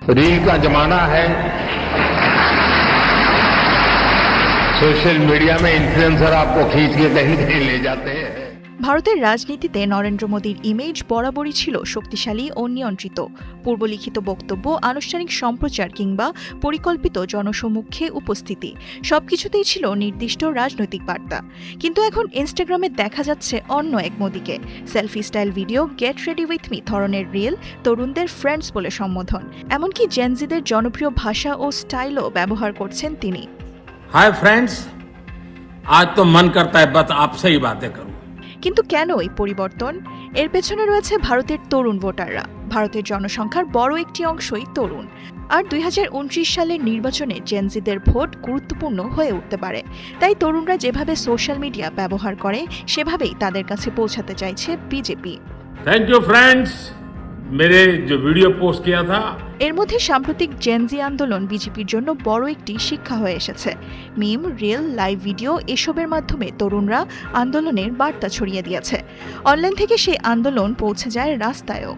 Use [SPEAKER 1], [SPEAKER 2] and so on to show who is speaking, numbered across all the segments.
[SPEAKER 1] Reel का जमाना है। सोशल मीडिया में इन्फ्लुएंसर आपको खींच के कहीं कहीं ले जाते हैं।
[SPEAKER 2] ভারতের রাজনীতিতে নরেন্দ্র মোদীর ইমেজ বরাবরই ছিল শক্তিশালী ও নিয়ন্ত্রিত। পূর্বলিখিত বক্তব্য, আনুষ্ঠানিক সম্প্রচার কিংবা পরিকল্পিত জনসমক্ষে উপস্থিতি সবকিছুতেই ছিল নির্দিষ্ট রাজনৈতিক বার্তা। কিন্তু এখন ইনস্টাগ্রামে দেখা যাচ্ছে অন্য এক মোদীকে। Selfie style video, get ready with me ধরনের রিল, তরুণদের ফ্রেন্ডস বলে সম্বোধন, এমনকি জেনজিদের জনপ্রিয় ভাষা ও স্টাইলও ব্যবহার করছেন তিনি।
[SPEAKER 3] हाय फ्रेंड्स, आज तो मन करता है बस आपसे ही बातें करूं।
[SPEAKER 2] কিন্তু কেন এই পরিবর্তন? এর পেছনে রয়েছে ভারতের তরুণ ভোটাররা। ভারতের জনসংখ্যার বড় একটি অংশই তরুণ। আর 2029 সালের নির্বাচনে জেনজিদের ভোট গুরুত্বপূর্ণ হয়ে উঠতে পারে। তাই তরুণরা যেভাবে সোশ্যাল মিডিয়া ব্যবহার করে সেভাবেই তাদের কাছে পৌঁছাতে চাইছে বিজেপি।
[SPEAKER 3] थैंक यू फ्रेंड्स, मेरे जो वीडियो पोस्ट किया था।
[SPEAKER 2] এর মধ্যে সাম্প্রতিক জেনজি আন্দোলন বিজেপির জন্য বড় একটি শিক্ষা হয়ে এসেছে। মিম, রিল, লাইভ ভিডিও এসবের মাধ্যমে তরুণরা আন্দোলনের বার্তা ছড়িয়ে দিয়েছে। অনলাইন থেকে সেই আন্দোলন পৌঁছে যায় রাস্তায়ও।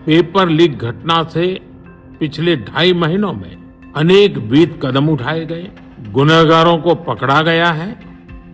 [SPEAKER 3] पेपर लीक घटना से पिछले 2.5 महीनों में अनेक विध कदम उठाए गए, गुनहगारों को पकड़ा गया है,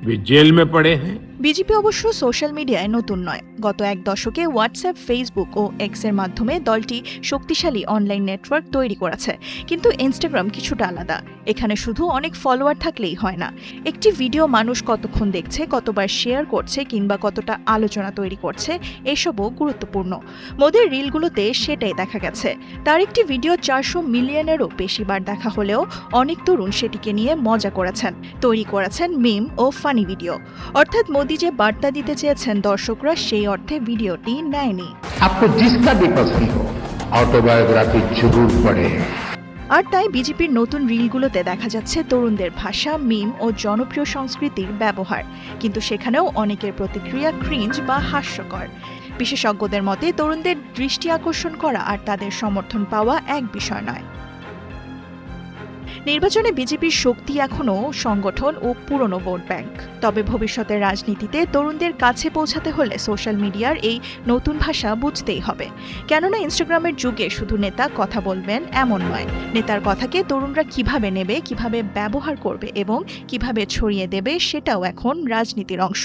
[SPEAKER 3] वे जेल में पड़े हैं।
[SPEAKER 2] বিজেপি অবশ্য সোশ্যাল মিডিয়ায় নতুন নয়। গত এক দশকে হোয়াটসঅ্যাপ, ফেসবুক ও এক্সের মাধ্যমে দলটি শক্তিশালী অনলাইন নেটওয়ার্ক তৈরি করেছে। কিন্তু ইনস্টাগ্রাম কিছুটা আলাদা। এখানে শুধু অনেক ফলোয়ার থাকলেই হয় না। একটি ভিডিও মানুষ কতক্ষণ দেখছে, কতবার শেয়ার করছে কিংবা কতটা আলোচনা তৈরি করছে, এসবও গুরুত্বপূর্ণ। মোদির রিলগুলোতে সেটাই দেখা গেছে। তার একটি ভিডিও 400 মিলিয়নেরও বেশি বার দেখা হলেও অনেক তরুণ সেটিকে নিয়ে মজা করেছেন, তৈরি করেছেন মিম ও ফানি ভিডিও। অর্থাৎ মোদি যে বার্তা দিতে চেয়েছেন দর্শকরা সেই অর্থে ভিডিওটি নেয়নি।
[SPEAKER 1] आपको जिसका भी पसंद हो ऑटोबायोग्राफी जरूर पढ़ें।
[SPEAKER 2] আর তাই বিজেপির নতুন রিলগুলোতে দেখা যাচ্ছে তরুণদের ভাষা, মিম ও জনপ্রিয় সংস্কৃতির ব্যবহার। কিন্তু সেখানেও অনেকের প্রতিক্রিয়া ক্রিঞ্জ বা হাস্যকর। বিশেষজ্ঞদের মতে তরুণদের দৃষ্টি আকর্ষণ করা আর তাদের সমর্থন পাওয়া এক বিষয় নয়। নির্বাচনে বিজেপির শক্তি এখনও সংগঠন ও পুরনো ভোট ব্যাংক। তবে ভবিষ্যতের রাজনীতিতে তরুণদের কাছে পৌঁছাতে হলে সোশ্যাল মিডিয়ার এই নতুন ভাষা বুঝতেই হবে। কেননা ইনস্টাগ্রামের যুগে শুধু নেতা কথা বলবেন এমন নয়, নেতার কথাকে তরুণরা কিভাবে নেবে, কিভাবে ব্যবহার করবে এবং কিভাবে ছড়িয়ে দেবে সেটাও এখন রাজনীতির অংশ।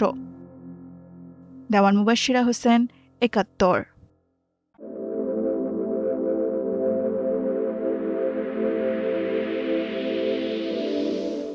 [SPEAKER 2] দেওয়ান মুবাশশিরা হোসেন, ৭১।